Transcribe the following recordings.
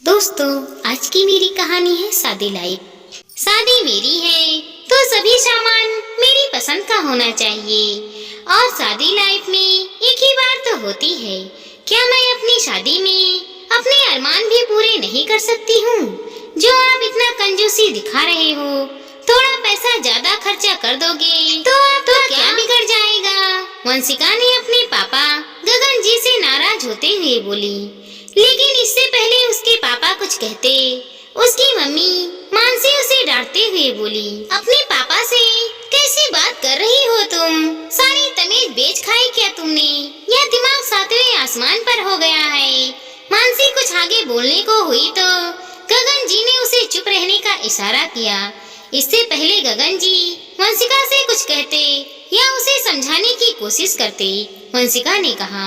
दोस्तों, आज की मेरी कहानी है शादी लाइफ। शादी मेरी है तो सभी सामान मेरी पसंद का होना चाहिए। और शादी लाइफ में एक ही बार तो होती है। क्या मैं अपनी शादी में अपने अरमान भी पूरे नहीं कर सकती हूँ? जो आप इतना कंजूसी दिखा रहे हो, थोड़ा पैसा ज्यादा खर्चा कर दोगे तो आपका क्या बिगड़ जाएगा? वंशिका ने अपने पापा गगन जी से नाराज होते हुए बोली। लेकिन इससे पहले उसके पापा कुछ कहते, उसकी मम्मी मानसी उसे डांटते हुए बोली, अपने पापा से कैसी बात कर रही हो तुम? सारी तमीज बेच खाई क्या तुमने? यह दिमाग सातवें आसमान पर हो गया है। मानसी कुछ आगे बोलने को हुई तो गगन जी ने उसे चुप रहने का इशारा किया। इससे पहले गगन जी वंशिका से कुछ कहते या उसे समझाने की कोशिश करते, वंशिका ने कहा,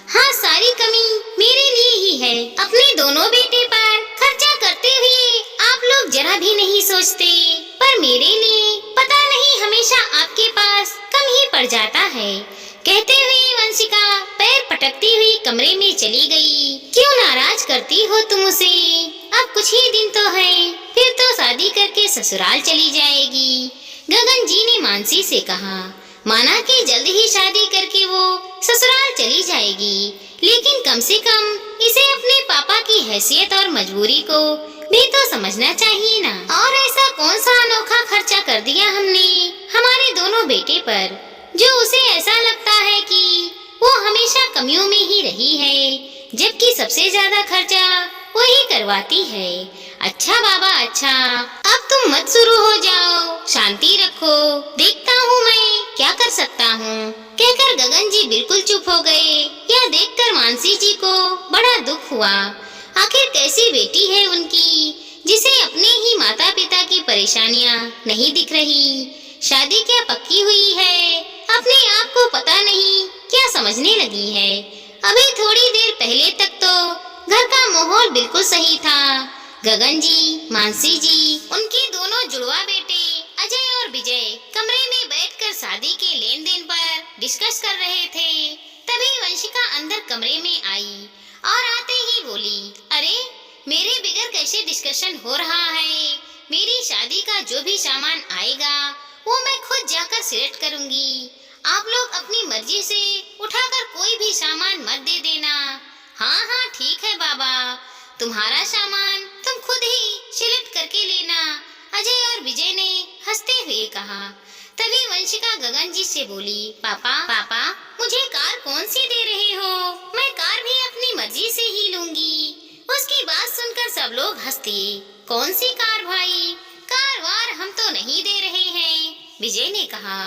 हाँ, सारी कमी मेरे लिए ही है। अपने दोनों बेटे पर खर्चा करते हुए आप लोग जरा भी नहीं सोचते, पर मेरे लिए पता नहीं हमेशा आपके पास कम ही पड़ जाता है। कहते हुए वंशिका पैर पटकती हुई कमरे में चली गई। क्यों नाराज करती हो तुम उसे? अब कुछ ही दिन तो है, फिर तो शादी करके ससुराल चली जाएगी। गगन जी ने मानसी से कहा। माना कि जल्द ही शादी करके वो ससुराल चली जाएगी, लेकिन कम से कम इसे अपने पापा की हैसियत और मजबूरी को भी तो समझना चाहिए ना। और ऐसा कौन सा अनोखा खर्चा कर दिया हमने हमारे दोनों बेटे पर, जो उसे ऐसा लगता है कि वो हमेशा कमियों में ही रही है, जबकि सबसे ज्यादा खर्चा वही करवाती है। अच्छा बाबा, अच्छा, अब तुम मत शुरू हो जाओ, शांति रखो, देखता हूँ मैं क्या कर सकता हूँ। कहकर गगन जी बिल्कुल चुप हो गए। यह देखकर मानसी जी को बड़ा दुख हुआ। आखिर कैसी बेटी है उनकी, जिसे अपने ही माता पिता की परेशानियाँ नहीं दिख रही। शादी क्या पक्की हुई है, अपने आप को पता नहीं क्या समझने लगी है। अभी थोड़ी देर पहले तक तो घर का माहौल बिल्कुल सही था। गगन जी, मानसी जी, उनके दोनों जुड़वा बेटे अजय और विजय कमरे में बैठकर शादी के लेन देन पर डिस्कस कर रहे थे। तभी वंशिका अंदर कमरे में आई और आते ही बोली, अरे, मेरे बगैर कैसे डिस्कशन हो रहा है? मेरी शादी का जो भी सामान आएगा वो मैं खुद जाकर सिलेक्ट करूंगी। आप लोग अपनी मर्जी से उठाकर कोई भी सामान मत दे देना। हाँ हाँ, ठीक है बाबा, तुम्हारा सामान तुम खुद ही सिलेक्ट करके लेना, अजय और विजय ने हंसते हुए कहा। तभी वंशिका गगन जी से बोली, पापा, मुझे कार कौन सी दे रहे हो? मैं कार भी अपनी मर्जी से ही लूंगी। उसकी बात सुनकर सब लोग हंसते। कौन सी कार भाई? कार वार हम तो नहीं दे रहे हैं, विजय ने कहा।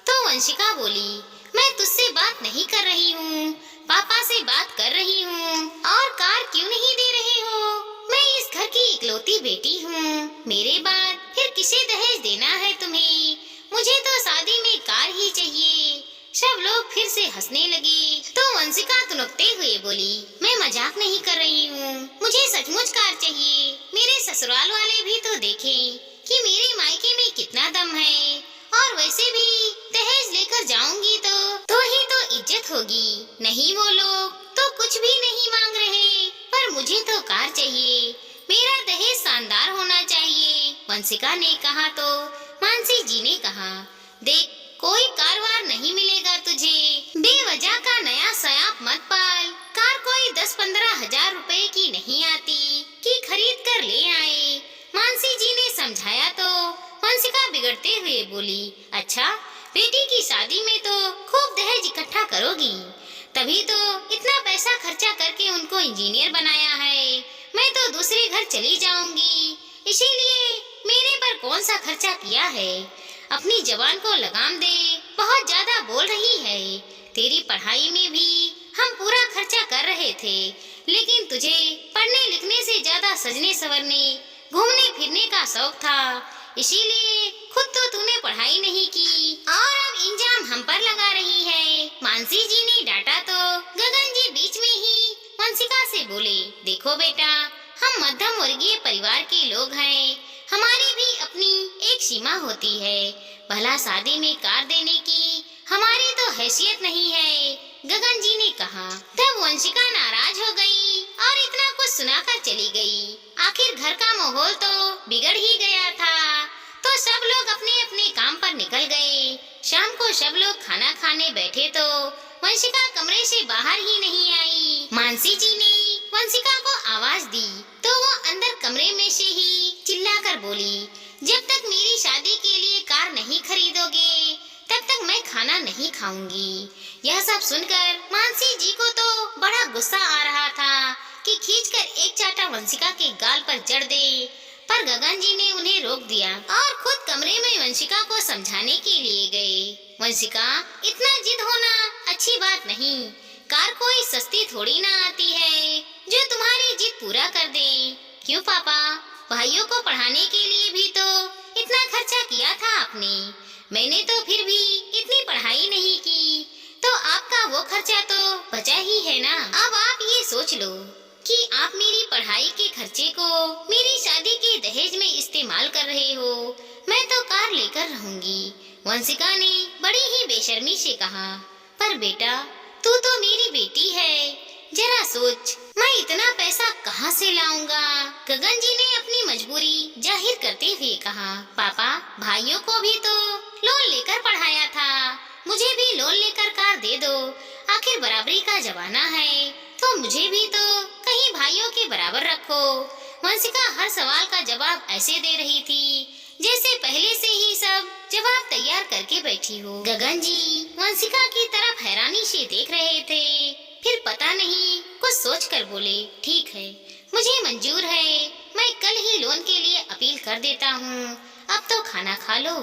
तो वंशिका बोली, मैं तुझसे बात नहीं कर रही हूँ, पापा से बात कर रही हूँ। और कार क्यों नहीं दे रहे हो? मैं इस घर की इकलौती बेटी हूँ, मेरे बाद फिर किसे दहेज देना है तुम्हें? मुझे तो शादी में कार ही चाहिए। सब लोग फिर से हंसने लगे। तो वंशिका तुनकते हुए बोली, मैं मजाक नहीं कर रही हूँ, मुझे सचमुच कार चाहिए। मेरे ससुराल वाले भी तो देखें कि मेरे मायके में कितना दम है। और वैसे भी दहेज लेकर जाऊंगी तो ही तो इज्जत होगी। नहीं, वो लोग तो कुछ भी नहीं मांग रहे, पर मुझे तो कार चाहिए। मेरा दहेज शानदार होना चाहिए, वंशिका ने कहा। तो मानसी जी ने कहा, देख, कोई कार वार नहीं मिलेगा तुझे। बेवजह का नया सयाप मत पाल। कार कोई 10-15 हजार रुपए की नहीं आती कि खरीद कर ले आए। मानसी जी ने समझाया तो वंशिका बिगड़ते हुए बोली, अच्छा, बेटी की शादी में तो खूब दहेज इकट्ठा करोगी, तभी तो इतना पैसा खर्चा करके उनको इंजीनियर बनाया है। मैं तो दूसरे घर चली जाऊंगी, इसीलिए मेरे पर कौन सा खर्चा किया है? अपनी जबान को लगाम दे, बहुत ज्यादा बोल रही है। तेरी पढ़ाई में भी हम पूरा खर्चा कर रहे थे, लेकिन तुझे पढ़ने लिखने से ज्यादा सजने संवरने, घूमने फिरने का शौक था, इसीलिए खुद तो तूने पढ़ाई नहीं की और अब इंजाम हम पर लगा रही है। मानसी जी ने डांटा तो गगन जी बीच में ही वंशिका से बोले, देखो बेटा, हम मध्यम वर्गीय परिवार के लोग हैं, हमारी भी अपनी एक सीमा होती है। भला शादी में कार देने की हमारी तो हैसियत नहीं है, गगन जी ने कहा। तब वंशिका नाराज हो गई और इतना कुछ सुनाकर चली गई। आखिर घर का माहौल तो बिगड़ ही गया था। तो सब लोग अपने अपने काम पर निकल गए। शाम को सब लोग खाना खाने बैठे तो वंशिका कमरे से बाहर ही नहीं आई। मानसी जी ने वंशिका को आवाज दी तो वो अंदर कमरे में से ही चिल्लाकर बोली, जब तक मेरी शादी के लिए कार नहीं खरीदोगे तब तक मैं खाना नहीं खाऊंगी। यह सब सुनकर मानसी जी को तो बड़ा गुस्सा आ रहा था कि खींचकर एक चाटा वंशिका के गाल पर जड़ दे, पर गगन जी ने उन्हें रोक दिया और खुद कमरे में वंशिका को समझाने के लिए गए। वंशिका, इतना जिद होना अच्छी बात नहीं। कार कोई सस्ती थोड़ी ना आती है जो तुम्हारी जिद पूरा कर दे। क्यों पापा, भाइयों को पढ़ाने के लिए भी तो इतना खर्चा किया था आपने। मैंने तो फिर भी इतनी पढ़ाई नहीं की, तो आपका वो खर्चा तो बचा ही है ना। अब आप ये सोच लो कि आप मेरी पढ़ाई के खर्चे को मेरी शादी के दहेज में इस्तेमाल कर रहे हो। मैं तो कार लेकर रहूंगी। वंशिका ने बड़ी ही बेशर्मी से कहा, पर बेटा, तू तो मेरी बेटी है, जरा सोच, मैं इतना पैसा कहाँ से लाऊंगा। गगन जी ने अपनी मजबूरी जाहिर करते हुए कहा, पापा, भाइयों को भी तो लोन लेकर पढ़ाया था, मुझे भी लोन लेकर कार दे दो। आखिर बराबरी का जमाना है, तो मुझे भी तो कहीं भाइयों के बराबर रखो। वंशिका हर सवाल का जवाब ऐसे दे रही थी जैसे पहले से ही सब जवाब तैयार करके बैठी हो। गगन जी वंशिका की तरफ हैरानी से देख रहे थे, फिर पता नहीं कुछ सोचकर बोले, ठीक है, मुझे मंजूर है, मैं कल ही लोन के लिए अपील कर देता हूँ। अब तो खाना खा लो।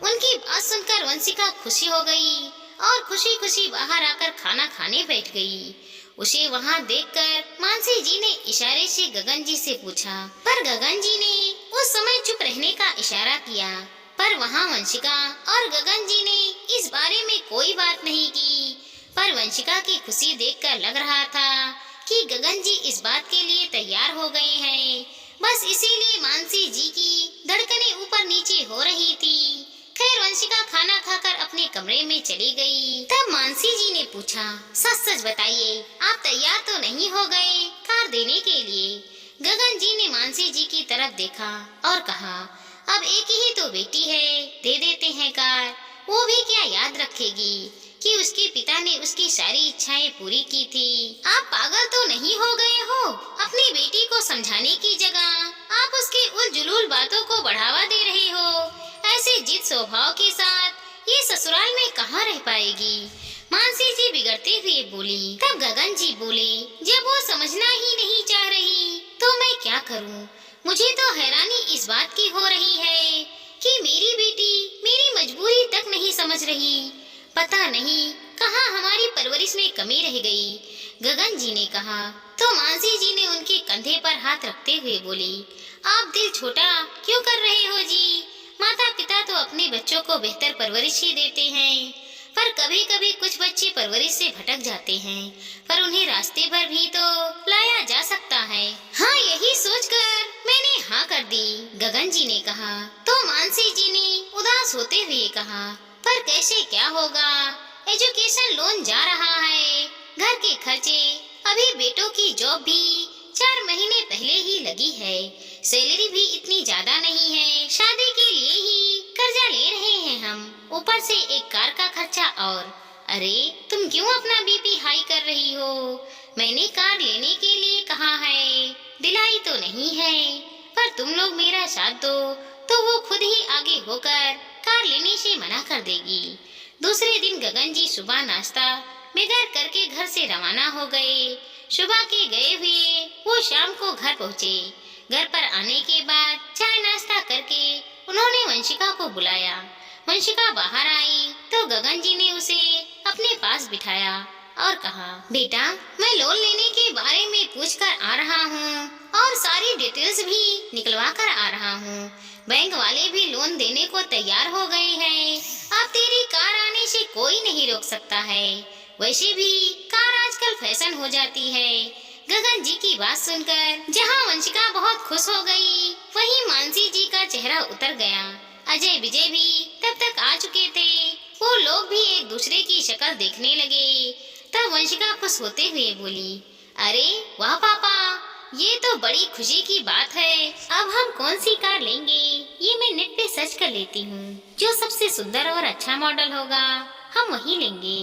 उनकी बात सुनकर वंशिका खुशी हो गई और खुशी खुशी बाहर आकर खाना खाने बैठ गई। उसे वहाँ देखकर मानसी जी ने इशारे से गगन जी से पूछा, पर गगन जी ने उस समय चुप रहने का इशारा किया, पर वहाँ वंशिका और गगन जी ने इस बारे में कोई बात नहीं की। पर वंशिका की खुशी देखकर लग रहा था कि गगन जी इस बात के लिए तैयार हो गए हैं। बस इसीलिए मानसी जी की धड़कनें ऊपर नीचे हो रही थी। खैर वंशिका खाना खाकर अपने कमरे में चली गई। तब मानसी जी ने पूछा, सच सच बताइए, आप तैयार तो नहीं हो गए कार देने के लिए? गगन जी ने मानसी जी की तरफ देखा और कहा, अब एक ही तो बेटी है, दे देते हैं कार। वो भी क्या याद रखेगी कि उसके पिता ने उसकी सारी इच्छाएं पूरी की थी। आप पागल तो नहीं हो गए हो? अपनी बेटी को समझाने की जगह आप उसके उल जुलूल बातों को बढ़ावा दे रहे हो। ऐसे जिद स्वभाव के साथ ये ससुराल में कहाँ रह पाएगी। मानसी जी बिगड़ते हुए बोली। तब गगन जी बोले, जब वो समझना ही नहीं चाह रही तो मैं क्या करूं? मुझे तो हैरानी इस बात की हो रही है कि मेरी बेटी मेरी मजबूरी तक नहीं समझ रही। पता नहीं कहाँ हमारी परवरिश में कमी रह गई। गगन जी ने कहा तो मानसी जी ने उनके कंधे पर हाथ रखते हुए बोली, आप दिल छोटा क्यों कर रहे हो जी? माता पिता तो अपने बच्चों को बेहतर परवरिश ही देते हैं, पर कभी कभी कुछ बच्चे परवरिश से भटक जाते हैं, पर उन्हें रास्ते पर भी तो लाया जा सकता है। हाँ, यही सोचकर मैंने हाँ कर दी, गगन जी ने कहा। तो मानसी जी ने उदास होते हुए कहा, पर कैसे क्या होगा? एजुकेशन लोन जा रहा है, घर के खर्चे, अभी बेटों की जॉब भी 4 महीने पहले ही लगी है, सैलरी भी इतनी ज्यादा नहीं है, शादी के लिए ही कर्जा ले रहे हैं हम, ऊपर से एक कार का खर्चा और। अरे तुम क्यों अपना बीपी हाई कर रही हो? मैंने कार लेने के लिए कहा है, दिलाई तो नहीं है, पर तुम लोग मेरा साथ दो तो वो खुद ही आगे होकर कार लेने से मना कर देगी। दूसरे दिन गगन जी सुबह नाश्ता बेगर करके घर से रवाना हो गए। सुबह के गए हुए वो शाम को घर पहुँचे। घर पर आने के बाद चाय नाश्ता करके उन्होंने वंशिका को बुलाया। वंशिका बाहर आई तो गगन जी ने उसे अपने पास बिठाया और कहा, बेटा, मैं लोन लेने के बारे में पूछकर आ रहा हूँ और सारी डिटेल्स भी निकलवा कर आ रहा हूँ। बैंक वाले भी लोन देने को तैयार हो गए हैं। अब तेरी कार आने से कोई नहीं रोक सकता है। वैसे भी कार आजकल फैशन हो जाती है। गगन जी की बात सुनकर जहाँ वंशिका बहुत खुश हो गई, वहीं मानसी जी का चेहरा उतर गया। अजय विजय भी तब तक आ चुके थे। वो लोग भी एक दूसरे की शक्ल देखने लगे। तब वंशिका खुश होते हुए बोली, अरे वाह पापा, ये तो बड़ी खुशी की बात है। अब हम कौन सी कार लेंगे, ये मैं नेट पे सर्च कर लेती हूँ। जो सबसे सुंदर और अच्छा मॉडल होगा हम वही लेंगे।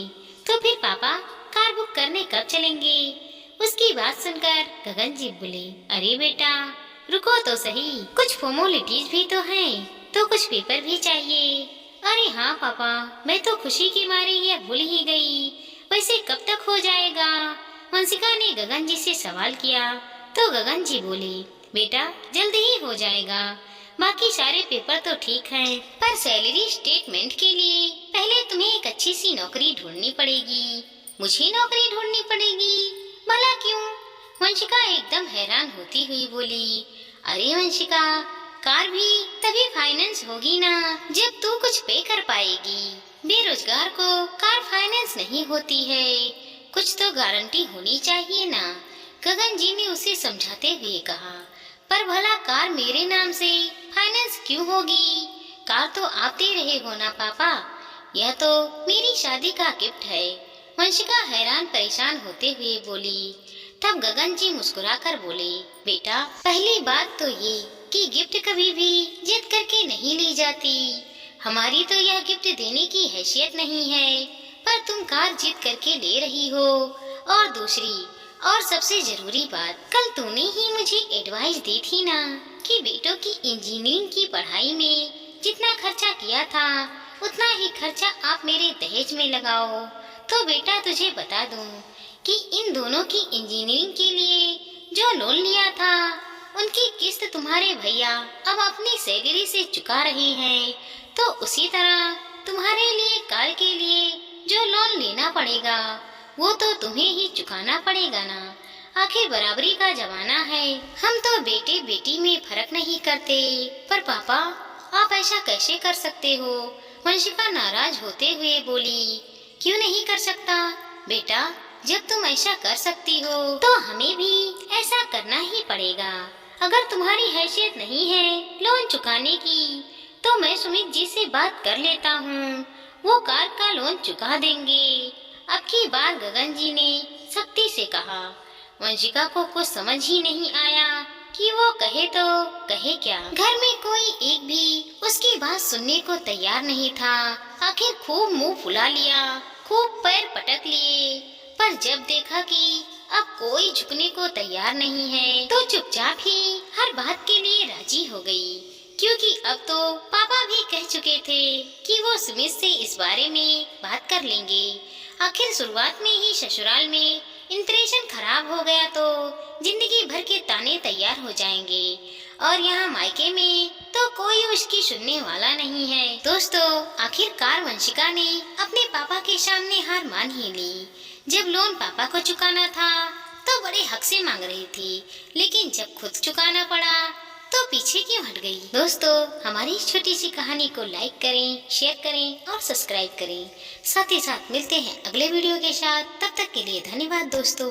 तो फिर पापा कार बुक करने कब चलेंगे? उसकी बात सुनकर गगन जी बोले, अरे बेटा रुको तो सही, कुछ फॉर्मेलिटीज भी तो हैं, तो कुछ पेपर भी चाहिए। अरे हाँ पापा, मैं तो खुशी की मारे यह भूल ही गई। वैसे कब तक हो जाएगा? वंशिका ने गगन जी से सवाल किया तो गगन जी बोले, बेटा जल्दी ही हो जाएगा। बाकी सारे पेपर तो ठीक हैं, पर सैलरी स्टेटमेंट के लिए पहले तुम्हें एक अच्छी सी नौकरी ढूंढनी पड़ेगी। मुझे नौकरी ढूंढनी पड़ेगी? भला क्यों? वंशिका एकदम हैरान होती हुई बोली, अरे वंशिका, कार भी तभी फाइनेंस होगी ना जब तू कुछ पे कर पाएगी। बेरोजगार को कार फाइनेंस नहीं होती है, कुछ तो गारंटी होनी चाहिए ना। गगन जी ने उसे समझाते हुए कहा, पर भला कार मेरे नाम से फाइनेंस क्यों होगी? कार तो आप दे रहे हो ना पापा, यह तो मेरी शादी का गिफ्ट है। वंशिका हैरान परेशान होते हुए बोली। तब गगन जी मुस्कुराकर बोले, बेटा पहली बात तो ये कि गिफ्ट कभी भी जिद करके नहीं ली जाती। हमारी तो यह गिफ्ट देने की हैसियत नहीं है, पर तुम कार जिद करके ले रही हो। और दूसरी और सबसे जरूरी बात, कल तूने ही मुझे एडवाइस दी थी ना कि बेटों की इंजीनियरिंग की पढ़ाई में जितना खर्चा किया था उतना ही खर्चा आप मेरे दहेज में लगाओ। तो बेटा तुझे बता दूं कि इन दोनों की इंजीनियरिंग के लिए जो लोन लिया था उनकी किस्त तुम्हारे भैया अब अपनी सैलरी से चुका रहे हैं। तो उसी तरह तुम्हारे लिए कार के लिए जो लोन लेना पड़ेगा वो तो तुम्हें ही चुकाना पड़ेगा ना। आखिर बराबरी का जमाना है, हम तो बेटे बेटी में फर्क नहीं करते। पर पापा आप ऐसा कैसे कर सकते हो? वंशिका नाराज होते हुए बोली, क्यों नहीं कर सकता बेटा? जब तुम ऐसा कर सकती हो तो हमें भी ऐसा करना ही पड़ेगा। अगर तुम्हारी हैसियत नहीं है लोन चुकाने की तो मैं सुमित जी से बात कर लेता हूँ, वो कार का लोन चुका देंगे। अब की बार गगन जी ने सख्ती से कहा। वंशिका को कुछ समझ ही नहीं आया कि वो कहे तो कहे क्या। घर में कोई एक भी उसकी बात सुनने को तैयार नहीं था। आखिर खूब मुंह फुला लिया, खूब पैर पटक लिए, पर जब देखा कि अब कोई झुकने को तैयार नहीं है तो चुपचाप ही हर बात के लिए राजी हो गई। क्योंकि अब तो पापा भी कह चुके थे कि वो सुमित से इस बारे में बात कर लेंगे। आखिर शुरुआत में ही ससुराल में इंप्रेशन खराब हो गया तो जिंदगी भर के ताने तैयार हो जाएंगे, और यहाँ मायके में तो कोई उसकी सुनने वाला नहीं है। दोस्तों आखिरकार वंशिका ने अपने पापा के सामने हार मान ही ली। जब लोन पापा को चुकाना था तो बड़े हक से मांग रही थी, लेकिन जब खुद चुकाना पड़ा तो पीछे क्यों हट गई? दोस्तों हमारी इस छोटी सी कहानी को लाइक करें, शेयर करें और सब्सक्राइब करें। साथ ही साथ मिलते हैं अगले वीडियो के साथ। तब तक के लिए धन्यवाद दोस्तों।